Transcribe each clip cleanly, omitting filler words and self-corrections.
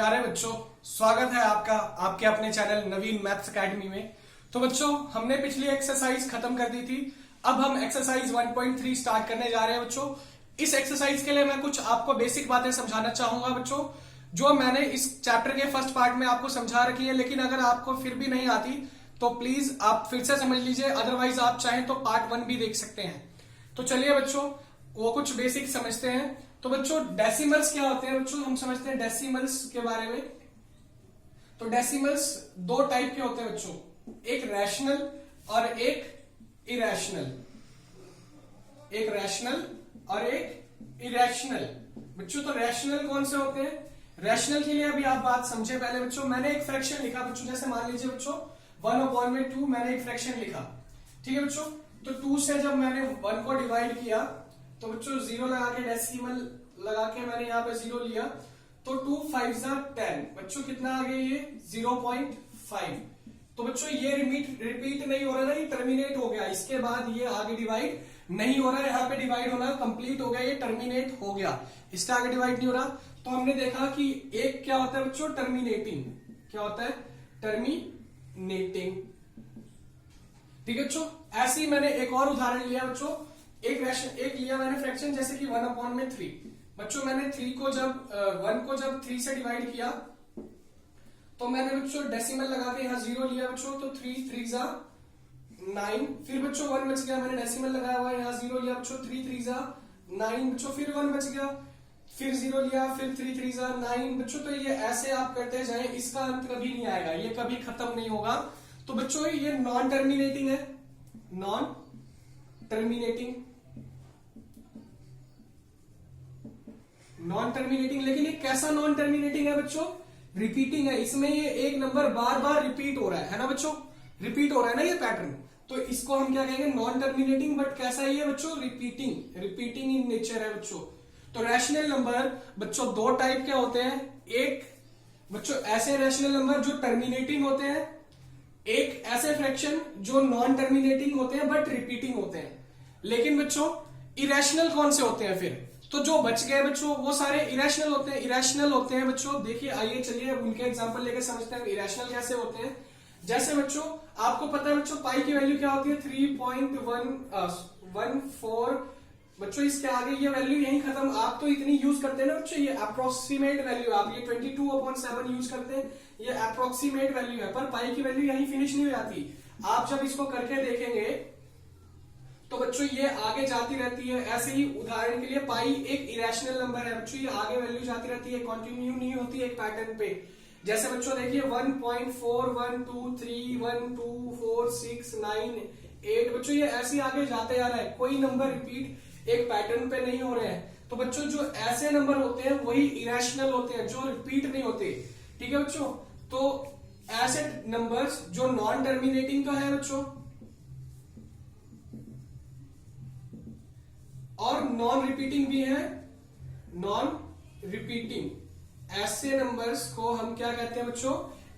प्यारे बच्चों, स्वागत है आपका आपके अपने चैनल नवीन मैथ्स एकेडमी में। तो बच्चों, हमने पिछली एक्सरसाइज खत्म कर दी थी। अब हम एक्सरसाइज 1.3 स्टार्ट करने जा रहे हैं बच्चों। इस एक्सरसाइज के लिए मैं कुछ आपको बेसिक बातें समझाना चाहूंगा बच्चों, जो मैंने इस चैप्टर के फर्स्ट पार्ट में आपको समझा रखी है। लेकिन अगर आपको फिर भी नहीं आती तो प्लीज आप फिर से समझ लीजिए, अदरवाइज आप चाहें तो पार्ट 1 भी देख सकते हैं। तो चलिए बच्चों, वो कुछ बेसिक समझते हैं। तो बच्चों, डेसिमल्स क्या होते हैं बच्चों, हम समझते हैं डेसिमल्स के बारे में। तो डेसिमल्स दो टाइप के होते हैं बच्चों, एक रैशनल और एक इरेशनल। एक रैशनल और एक इरेशनल। बच्चों, तो रैशनल कौन से होते हैं? रैशनल के लिए अभी आप बात समझे पहले बच्चों। मैंने एक फ्रैक्शन लिखा बच्चों, जैसे मान लीजिए बच्चों 1/2 मैंने एक फ्रैक्शन लिखा, ठीक है बच्चों। तो 2 से जब मैंने 1 को डिवाइड किया तो बच्चों 0 लगा के, डेसिमल लगा के मैंने यहाँ पे 0 लिया, तो 2 5 10 बच्चों कितना आ गया? ये 0.5। तो बच्चों ये रिपीट नहीं हो रहा ना, ये टर्मिनेट हो गया। इसके बाद ये आगे डिवाइड नहीं हो रहा है, यहाँ पे डिवाइड होना कंप्लीट हो गया, ये टर्मिनेट हो गया, इसके आगे डिवाइड नहीं हो रहा। तो हमने देखा कि एक क्या होता है बच्चों, टर्मिनेटिंग। क्या होता है? टर्मिनेटिंग। ठीक है बच्चों, ऐसे ही मैंने एक और उदाहरण लिया बच्चों। एक लिया मैंने फ्रैक्शन, जैसे कि 1/3। बच्चों मैंने 1 को जब 3 से डिवाइड किया तो मैंने बच्चों डेसिमल लगा के यहाँ 0 लिया बच्चों, तो 3 3 9। फिर बच्चों 1 बच गया, मैंने डेसिमल लगाया हुआ है, यहाँ 0 लिया बच्चों, 3 3 9 बच्चों। फिर 1 बच गया, फिर 0 लिया, फिर 3 3 9 बच्चों। तो ये ऐसे आप करते जाएं, इसका अंत कभी नहीं आएगा, ये कभी खत्म नहीं होगा। तो बच्चों ये नॉन टर्मिनेटिंग है, नॉन टर्मिनेटिंग। नॉन टर्मिनेटिंग, लेकिन ये कैसा नॉन टर्मिनेटिंग है बच्चों? रिपीटिंग है। इसमें ये एक नंबर बार बार रिपीट हो रहा है ना बच्चों? रिपीट हो रहा है ना ये पैटर्न। तो इसको हम क्या कहेंगे? Non terminating. बट कैसा है ये बच्चों? रिपीटिंग इन नेचर है बच्चों। तो रैशनल नंबर बच्चों दो टाइप के होते हैं। एक बच्चों ऐसे रैशनल नंबर जो टर्मिनेटिंग होते हैं, एक ऐसे फ्रैक्शन जो नॉन टर्मिनेटिंग होते हैं बट रिपीटिंग होते हैं। लेकिन बच्चों इरेशनल कौन से होते हैं फिर? तो जो बच गए बच्चों वो सारे इरेशनल होते हैं। इरेशनल होते हैं बच्चों, देखिए आइए चलिए उनके एग्जांपल लेकर समझते हैं इरेशनल कैसे होते हैं। जैसे बच्चों आपको पता है बच्चों पाई की वैल्यू क्या होती है? 3.14। बच्चों इसके आगे ये वैल्यू यही खत्म। आप तो इतनी यूज करते हैं ना बच्चों, ये अप्रोक्सीमेट वैल्यू, आप ये 22/7 यूज करते हैं, ये अप्रोक्सीमेट वैल्यू है। पर पाई की वैल्यू यही फिनिश नहीं हो जाती। आप जब इसको करके देखेंगे तो बच्चों ये आगे जाती रहती है। ऐसे ही उदाहरण के लिए पाई एक इरेशनल नंबर है बच्चों, ये आगे वैल्यू जाती रहती है, कंटिन्यू नहीं होती एक पैटर्न पे। जैसे बच्चों देखिए 1.4 1 2 3 1 2 4 6 9 8 बच्चों ये ऐसे आगे जाते जा रहा है, कोई नंबर रिपीट एक पैटर्न पे नहीं हो रहे हैं। तो बच्चों जो ऐसे नंबर होते हैं वही इरेशनल होते हैं, जो रिपीट नहीं होते। ठीक है बच्चों, तो ऐसे नंबर्स जो नॉन टर्मिनेटिंग तो है बच्चों और नॉन रिपीटिंग भी है। नॉन रिपीटिंग ऐसे नंबर्स को हम क्या कहते हैं बच्चों?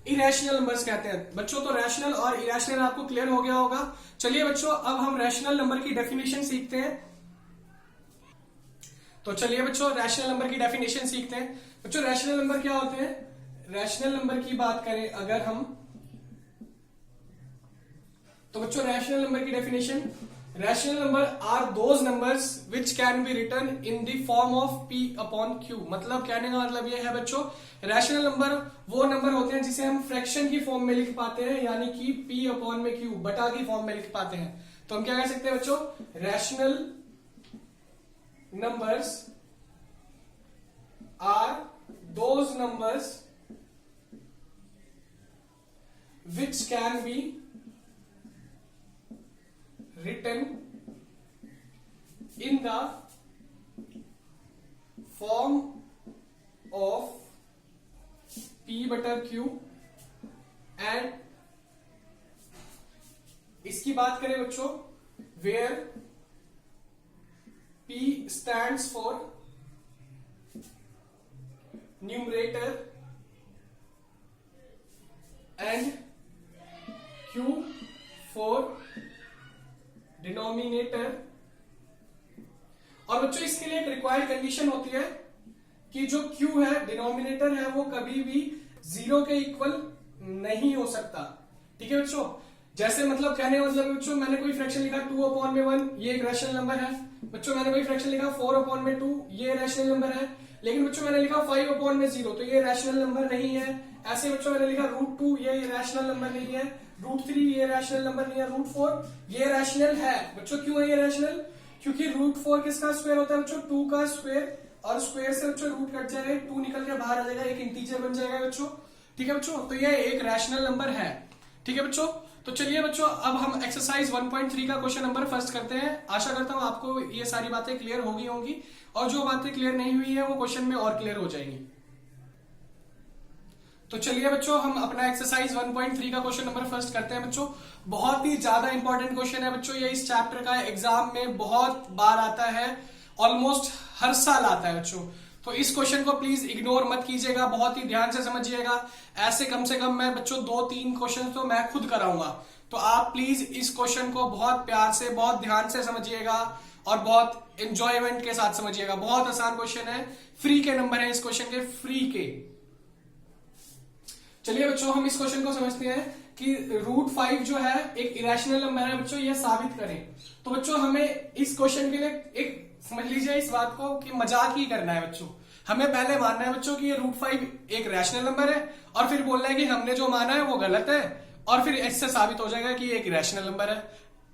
इरेशनल नंबर्स कहते हैं बच्चों। तो रैशनल और इरेशनल आपको क्लियर हो गया होगा। चलिए बच्चों अब हम रैशनल नंबर की डेफिनेशन सीखते हैं। तो चलिए बच्चों रैशनल नंबर की डेफिनेशन सीखते हैं। बच्चों रैशनल नंबर क्या होते हैं? रैशनल नंबर की बात करें अगर हम, तो बच्चों रैशनल नंबर की definition, rational number are those numbers which can be written in the form of P/Q। मतलब कहने का मतलब ये है बच्चों, रैशनल नंबर वो नंबर होते हैं जिसे हम फ्रैक्शन की फॉर्म में लिख पाते हैं, यानी कि P/Q बटा की फॉर्म में लिख पाते हैं। तो हम क्या कह सकते हैं बच्चों? Rational numbers are those numbers which can be written in the form of P/Q and इसकी बात करें बच्चों where P stands for numerator and Q for denominator. और बच्चों इसके लिए एक रिक्वायर्ड कंडीशन होती है कि जो q है डिनोमिनेटर है वो कभी भी 0 के इक्वल नहीं हो सकता। ठीक है बच्चों, जैसे मतलब कहने का मतलब बच्चों मैंने कोई फ्रैक्शन लिखा 2/1, ये एक रैशनल नंबर है। बच्चों मैंने कोई फ्रैक्शन लिखा 4/2, ये रैशनल नंबर है। लेकिन बच्चों मैंने लिखा 5/0, तो ये रैशनल नंबर नहीं है। ऐसे बच्चों मैंने लिखा √2, ये रैशनल नंबर नहीं है। √3 ये रैशनल नंबर नहीं है। √4 ये रैशनल है। बच्चों क्यों है ये रैशनल? क्योंकि √4 किसका स्क्वायर होता है बच्चों? 2 का स्क्वायर, और स्क्वायर से बच्चों रूट कट जाएगा, 2 निकल के बाहर आ जाएगा, एक इंटीजर बन जाएगा बच्चों। ठीक है बच्चों, तो ये एक रैशनल नंबर है। ठीक है बच्चों, तो चलिए बच्चों अब हम एक्सरसाइज 1.3 का क्वेश्चन नंबर फर्स्ट करते हैं। आशा करता हूं आपको ये सारी बातें क्लियर होगी होंगी, और जो बातें क्लियर नहीं हुई है वो क्वेश्चन में और क्लियर हो जाएंगी। तो चलिए बच्चों हम अपना एक्सरसाइज 1.3 का क्वेश्चन नंबर फर्स्ट करते हैं बच्चों। बहुत ही ज्यादा इंपॉर्टेंट क्वेश्चन है बच्चों, ये इस चैप्टर का एग्जाम में बहुत बार आता है, ऑलमोस्ट हर साल आता है बच्चों। तो इस क्वेश्चन को प्लीज इग्नोर मत कीजिएगा, बहुत ही ध्यान से समझिएगा। ऐसे कम से कम मैं बच्चों 2-3 क्वेश्चन तो मैं खुद कराऊंगा, तो आप प्लीज इस क्वेश्चन को बहुत प्यार से, बहुत ध्यान से समझिएगा और बहुत एंजॉयमेंट के साथ समझिएगा। बहुत आसान क्वेश्चन है, फ्री के नंबर है इस क्वेश्चन के, फ्री के। चलिए बच्चों हम इस क्वेश्चन को समझते हैं कि √5 जो है एक इरेशनल नंबर है बच्चों, ये साबित करें। तो बच्चों हमें इस क्वेश्चन के लिए एक समझ लीजिए इस बात को कि मजाक ही करना है बच्चों। हमें पहले मानना है बच्चों कि ये √5 एक रैशनल नंबर है, और फिर बोलना है कि हमने जो माना है वो गलत है, और फिर इससे साबित हो जाएगा कि ये एक रैशनल नंबर है।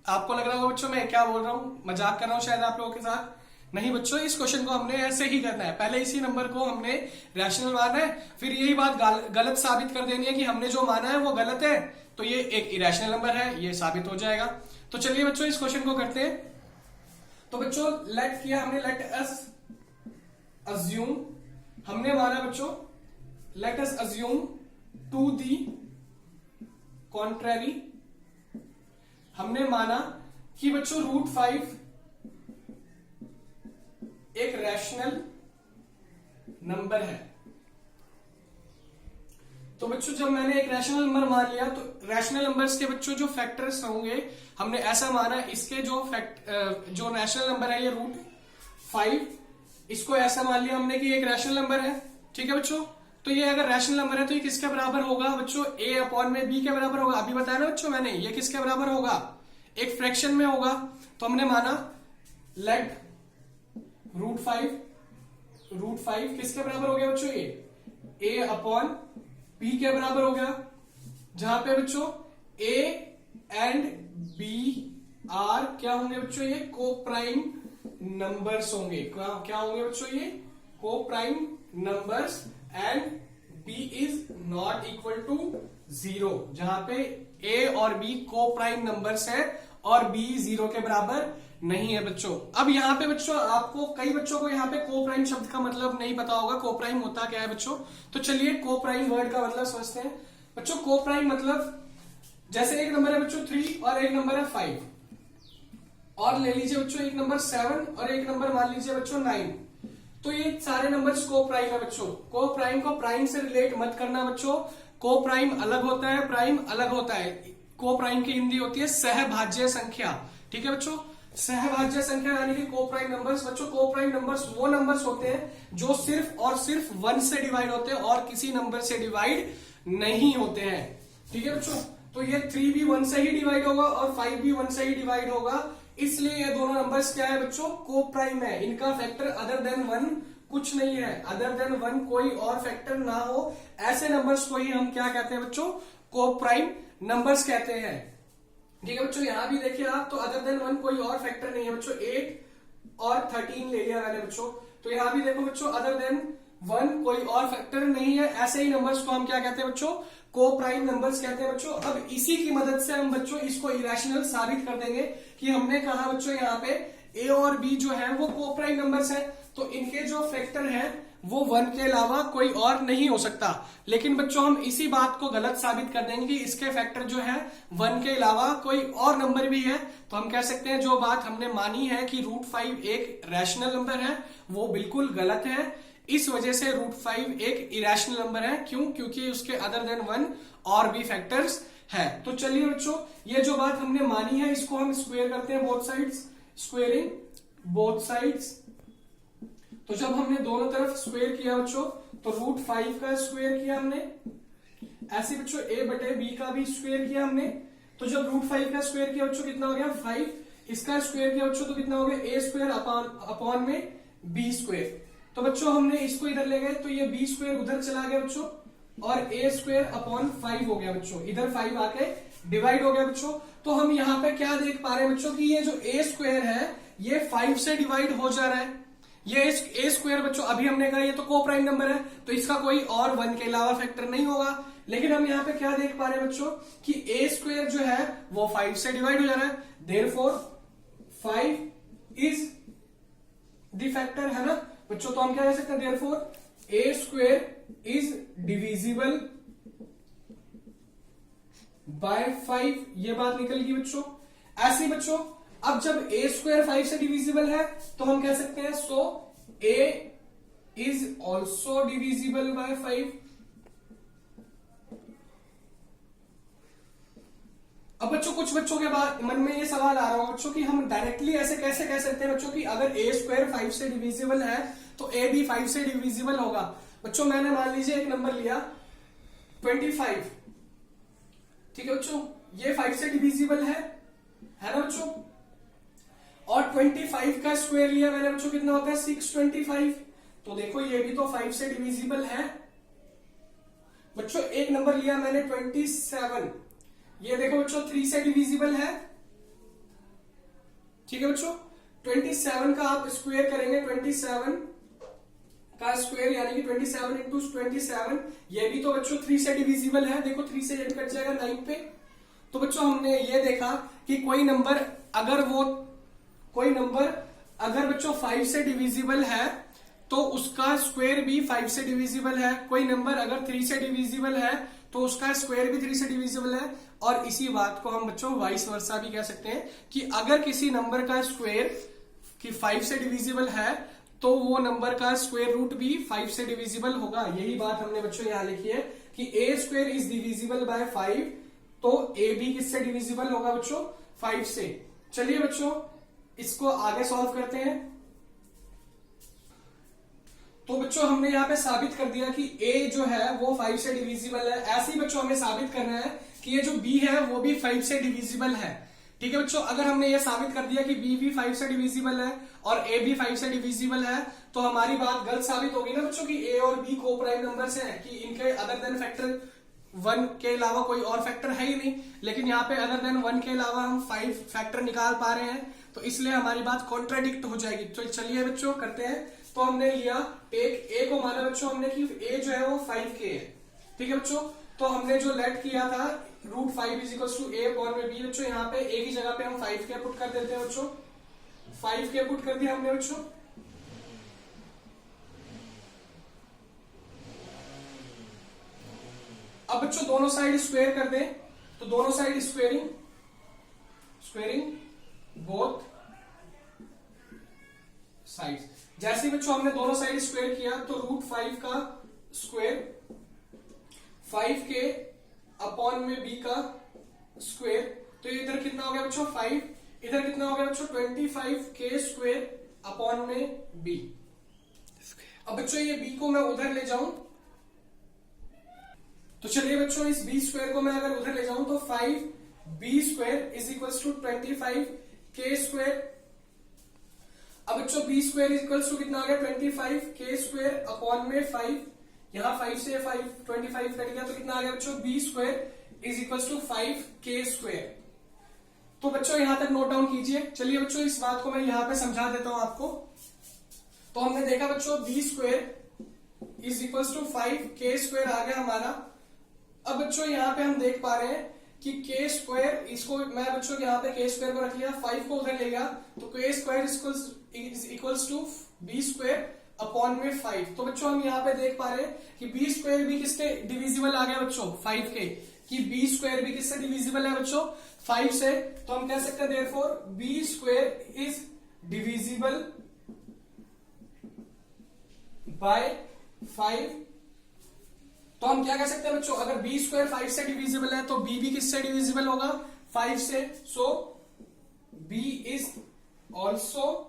आपको लग रहा होगा बच्चों मैं क्या बोल रहा हूं, मजाक कर रहा हूं शायद आप लोगों के साथ। नहीं बच्चों, इस क्वेश्चन को हमने ऐसे ही करना है, पहले इसी नंबर को हमने रैशनल माना है, फिर यही बात गलत साबित कर देनी है कि हमने जो माना है वो गलत है, तो ये एक इरेशनल नंबर है, ये साबित हो जाएगा। तो चलिए बच्चों इस क्वेश्चन को करते हैं। तो बच्चों लेट किया हमने, लेट अस अज्यूम, हमने माना बच्चों let us assume to the contrary, हमने माना कि बच्चों √5 एक रैशनल नंबर है। तो बच्चों जब मैंने एक रैशनल नंबर मान लिया, तो रैशनल नंबर्स के बच्चों जो फैक्टर्स होंगे, हमने ऐसा माना इसके जो रैशनल नंबर है ये √5, इसको ऐसा मान लिया हमने कि एक रैशनल नंबर है। ठीक है बच्चों, तो ये अगर रैशनल नंबर है तो ये किसके बराबर होगा बच्चों? a/b के बराबर होगा। अभी बताया ना बच्चों मैंने, ये किसके बराबर होगा? एक फ्रैक्शन में होगा। तो हमने माना लेट √5 किसके बराबर हो गया बच्चों? ये a/b के बराबर हो गया, जहां पे बच्चों a एंड b आर क्या होंगे बच्चों? ये को प्राइम नंबर्स होंगे। क्या होंगे बच्चों? ये को prime numbers, and b is not equal to 0, जहां पे a और b को प्राइम नंबर्स है और b 0 के बराबर नहीं है बच्चों। अब यहाँ पे बच्चों आपको, कई बच्चों को यहाँ पे को प्राइम शब्द का मतलब नहीं पता होगा, को प्राइम होता क्या है बच्चों। तो चलिए को प्राइम वर्ड का मतलब समझते हैं बच्चों। को प्राइम मतलब जैसे एक नंबर है बच्चों 3 और एक नंबर है 5, और ले लीजिए बच्चों एक नंबर 7 और एक नंबर मान लीजिए बच्चों 9, तो ये सारे नंबर्स को प्राइम है बच्चों। को प्राइम को प्राइम से रिलेट मत करना बच्चों, को प्राइम अलग होता है, प्राइम अलग होता है। को प्राइम की हिंदी होती है सहभाज्य संख्या। ठीक है बच्चों, सहभाज्य संख्या यानी कि को प्राइम नंबर्स। बच्चों को प्राइम नंबर्स वो नंबर्स होते हैं जो सिर्फ और सिर्फ 1 से डिवाइड होते हैं और किसी नंबर से डिवाइड नहीं होते हैं। ठीक है बच्चों, तो ये 3 भी 1 से ही डिवाइड होगा और 5 भी 1 से ही डिवाइड होगा, इसलिए ये दोनों नंबर्स क्या है बच्चों? को प्राइम है। इनका फैक्टर अदर देन 1 कुछ नहीं है, अदर देन 1 कोई और फैक्टर ना हो, ऐसे नंबर्स को ही हम क्या कहते हैं बच्चों? को प्राइम नंबर्स कहते हैं। ठीक है बच्चों, यहां भी देखिए आप, तो अदर देन 1 कोई और फैक्टर नहीं है बच्चों। 8 और 13 ले लिया मैंने बच्चों, तो यहां भी देखो बच्चों अदर देन 1 कोई और फैक्टर नहीं है। ऐसे ही नंबर्स को हम क्या कहते हैं बच्चों? को प्राइम नंबर्स कहते हैं बच्चों। अब इसी की मदद से हम बच्चों इसको इरेशनल साबित कर देंगे कि हमने कहा बच्चों यहाँ पे a और b जो है वो को प्राइम नंबर्स है, तो इनके जो फैक्टर है वो 1 के अलावा कोई और नहीं हो सकता। लेकिन बच्चों हम इसी बात को गलत साबित कर देंगे कि इसके फैक्टर जो है 1 के अलावा कोई और नंबर भी है। तो हम कह सकते हैं जो बात हमने मानी है कि √5 एक रैशनल नंबर है, वो बिल्कुल गलत है। इस वजह से √5 एक इरेशनल नंबर है। क्यों? क्योंकि उसके अदर देन 1 और भी फैक्टर्स है। तो चलिए बच्चों ये जो बात हमने मानी है इसको हम स्क्वायर करते हैं both sides, squaring both sides. तो जब हमने दोनों तरफ स्क्वायर किया बच्चों, तो √5 का स्क्वायर किया हमने, ऐसे बच्चों a बटे b का भी स्क्वायर किया हमने। तो जब √5 का स्क्वायर किया बच्चों कितना हो गया 5, इसका स्क्वायर किया बच्चों तो कितना हो गया a स्क्वायर अपॉन में b स्क्वायर। तो बच्चों हमने इसको इधर ले गए तो ये b स्क्वायर उधर चला गया बच्चों, और a स्क्वायर अपॉन 5 हो गया बच्चों, इधर 5 आके डिवाइड हो गया बच्चों। तो हम यहाँ पे क्या देख पा रहे हैं बच्चों कि ये जो a स्क्वायर है ये 5 से डिवाइड हो जा रहा है। ये a स्क्वायर बच्चों अभी हमने कहा ये तो को प्राइम नंबर है, तो इसका कोई और 1 के अलावा फैक्टर नहीं होगा। लेकिन हम यहाँ पे क्या देख पा रहे हैं बच्चों कि a स्क्वायर जो है वो 5 से डिवाइड हो जा रहा है, देयरफॉर 5 इज द फैक्टर, है ना बच्चों। तो हम क्या कह सकते हैं, therefore a square is divisible by 5, ये बात निकल गई बच्चों। ऐसे बच्चों अब जब a स्क्वायर 5 से डिविजिबल है तो हम कह सकते हैं सो a is also divisible by 5। अब बच्चों कुछ बच्चों के बाद मन में ये सवाल आ रहा होगा बच्चों कि हम डायरेक्टली ऐसे कैसे कह सकते हैं बच्चों कि अगर a स्क्वायर 5 से डिविजिबल है तो a भी 5 से डिविजिबल होगा। बच्चों मैंने मान लीजिए एक नंबर लिया 25, ठीक है बच्चों, ये 5 से डिविजिबल है ना बच्चों, और 25 का स्क्वायर लिया मैंने बच्चों, कितना होता है 625। तो देखो ये भी तो 5 से डिविजिबल है बच्चों। एक नंबर लिया मैंने 27, ये देखो बच्चों 3 से डिविजिबल है, ठीक है बच्चों। 27 का आप स्क्वायर करेंगे, 27 का स्क्वायर यानी कि 27 इंटू 27, ये भी तो बच्चों 3 से डिविजिबल है। देखो 3 से 8 कट जाएगा 9 पे। तो बच्चों हमने ये देखा कि कोई नंबर अगर बच्चों 5 से डिविजिबल है तो उसका स्क्वायर भी 5 से डिविजिबल है। कोई नंबर अगर 3 से डिविजिबल है तो उसका स्क्वायर भी 3 से डिविजिबल है। और इसी बात को हम बच्चों वाइस वर्सा भी कह सकते हैं कि अगर किसी नंबर का स्क्वायर कि 5 से डिविजिबल है तो वो नंबर का स्क्वायर रूट भी 5 से डिविजिबल होगा। यही बात हमने बच्चों यहां लिखी है कि a square is divisible by 5, तो a भी किससे डिविजिबल होगा बच्चों 5 से। चलिए बच्चों इसको आगे सॉल्व करते हैं। तो बच्चों हमने यहाँ पे साबित कर दिया कि a जो है वो 5 से डिविजिबल है। ऐसे ही बच्चों हमें साबित करना है कि ये जो b है वो भी 5 से डिविजिबल है, ठीक है बच्चों। अगर हमने ये साबित कर दिया कि b भी 5 से डिविजिबल है और a भी 5 से डिविजिबल है तो हमारी बात गलत साबित होगी ना बच्चों कि a और b को प्राइम नंबर्स हैं, कि इनके अदर देन फैक्टर 1 के अलावा कोई और फैक्टर है ही नहीं। लेकिन यहाँ पे अदर देन 1 के अलावा हम 5 फैक्टर निकाल पा रहे हैं, तो इसलिए हमारी बात कॉन्ट्राडिक्ट हो जाएगी। तो चलिए बच्चों करते हैं। तो हमने लिया एक a को माना बच्चों हमने कि a जो है वो 5k है, ठीक है बच्चों। तो हमने जो लेट किया था √5 is equal to a upon में b, बच्चों यहाँ पे a की जगह पे हम 5k पुट कर देते हैं बच्चों। 5k पुट कर दिया हमने बच्चों। अब बच्चों दोनों साइड स्क्वायर कर दें, तो दोनों साइड स्क्वेयरिंग बोथ साइड्स। जैसे ही बच्चों हमने दोनों साइड स्क्वायर किया तो √5 का स्क्वायर 5k अपॉन में b का स्क्वायर, तो इधर कितना हो गया बच्चों 5, इधर कितना हो गया बच्चों 25k स्क्वायर अपॉन में b। अब बच्चों ये b को मैं उधर ले जाऊं तो चलिए बच्चों इस b स्क्वायर को मैं अगर उधर ले जाऊं तो 5b square is equal to 25k square. अब बच्चों b square is equal to कितना आ गया 25k स्क्वायर अपॉन में 5, यहां 5 से 25 कट गया तो कितना आ गया बच्चों b square is equal to 5k square. तो बच्चों यहां तक नोट डाउन कीजिए। चलिए बच्चों इस बात को मैं यहां पे समझा देता हूं आपको। तो हमने देखा बच्चों b square is equal to 5k square आ गया हमारा। अब बच्चों यहाँ पे हम देख पा रहे हैं कि k स्क्वायर, इसको मैं बच्चों यहाँ पे k स्क्वायर को रख लिया, 5 को उधर ले गया तो k square is equals to b square upon में 5। तो बच्चों हम यहाँ पे देख पा रहे हैं कि b स्क्वायर भी किससे डिविजिबल आ गया बच्चों 5 के, कि b स्क्वायर भी किससे डिविजिबल है बच्चों 5 से। तो हम कह सकते हैं therefore b square is divisible by 5। तो हम क्या कह सकते हैं बच्चों, अगर b स्क्वायर 5 से डिविजिबल है तो b भी किससे डिविजिबल होगा 5 से। सो b is also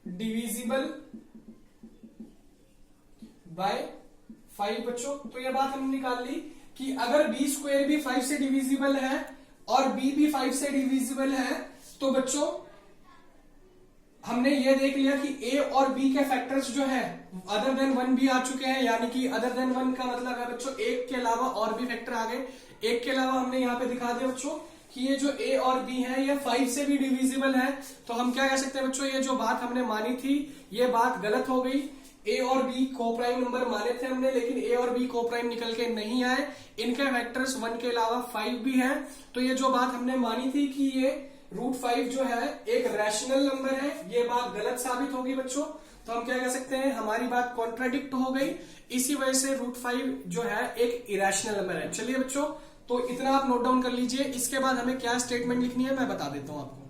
divisible by 5 बच्चों। तो ये बात हमने निकाल ली कि अगर बी स्क्वायर भी 5 से डिविजिबल है और बी भी 5 से डिविजिबल है, तो बच्चों हमने ये देख लिया कि ए और बी के फैक्टर्स जो है अदर देन 1 भी आ चुके हैं, यानी कि अदर देन 1 का मतलब है बच्चों एक के अलावा और भी फैक्टर आ गए। एक के अलावा हमने यहाँ पे दिखा दिया बच्चों कि ये जो ए और बी है ये 5 से भी डिविजिबल है। तो हम क्या कह सकते हैं बच्चों, ये जो बात हमने मानी थी ये बात गलत हो गई। ए और बी को प्राइम नंबर माने थे हमने, लेकिन ए और बी को प्राइम निकल के नहीं आए। इनके फैक्टर्स 1 के अलावा 5 भी हैं। तो ये जो बात हमने मानी थी कि ये √5 जो है एक रैशनल नंबर है, ये बात गलत साबित होगी बच्चों। तो हम क्या कह सकते हैं, हमारी बात कॉन्ट्राडिक्ट हो गई। इसी वजह से √5 जो है एक इरेशनल नंबर है। चलिए बच्चों, तो इतना आप नोट डाउन कर लीजिए। इसके बाद हमें क्या स्टेटमेंट लिखनी है मैं बता देता हूं आपको।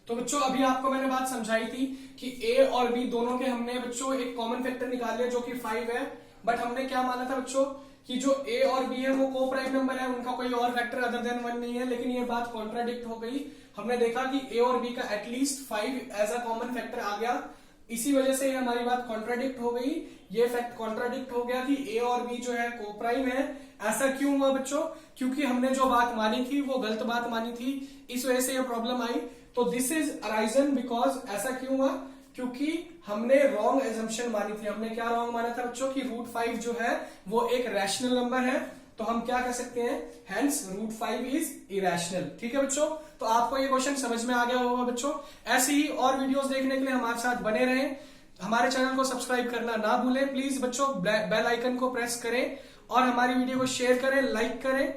तो बच्चों अभी आपको मैंने बात समझाई थी कि ए और बी दोनों के हमने बच्चों एक कॉमन फैक्टर निकाल लिया जो कि 5 है। बट हमने क्या माना था बच्चों कि जो ए और बी है वो को प्राइम नंबर है, उनका कोई और फैक्टर अदर देन 1 नहीं है। लेकिन ये बात कॉन्ट्राडिक्ट हो गई। हमने देखा कि ए और बी का at least 5 as a common factor आ गया। इसी वजह से हमारी बात कॉन्ट्राडिक्ट हो गई। ये फैक्ट कॉन्ट्राडिक्ट हो गया कि ए और बी जो है को प्राइम है। ऐसा क्यों हुआ बच्चों? क्योंकि हमने जो बात मानी थी वो गलत बात मानी थी, इस वजह से ये प्रॉब्लम आई। तो दिस इज अराइजन बिकॉज, ऐसा क्यों हुआ? क्योंकि हमने रॉन्ग एजम्पशन मानी थी। हमने क्या रॉन्ग माना था बच्चों कि √5 जो है वो एक रैशनल नंबर है। तो हम क्या कह सकते हैं, हेंस √5 इज इरेशनल। ठीक है बच्चों, तो आपको ये क्वेश्चन समझ में आ गया होगा बच्चों। ऐसे ही और वीडियोस देखने के लिए हमारे साथ बने रहें। हमारे चैनल को सब्सक्राइब करना ना भूलें प्लीज बच्चों। बेल आइकन को प्रेस करें और हमारी वीडियो को शेयर करें, लाइक करें।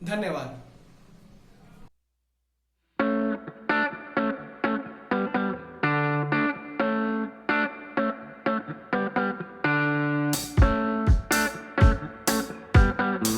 धन्यवाद।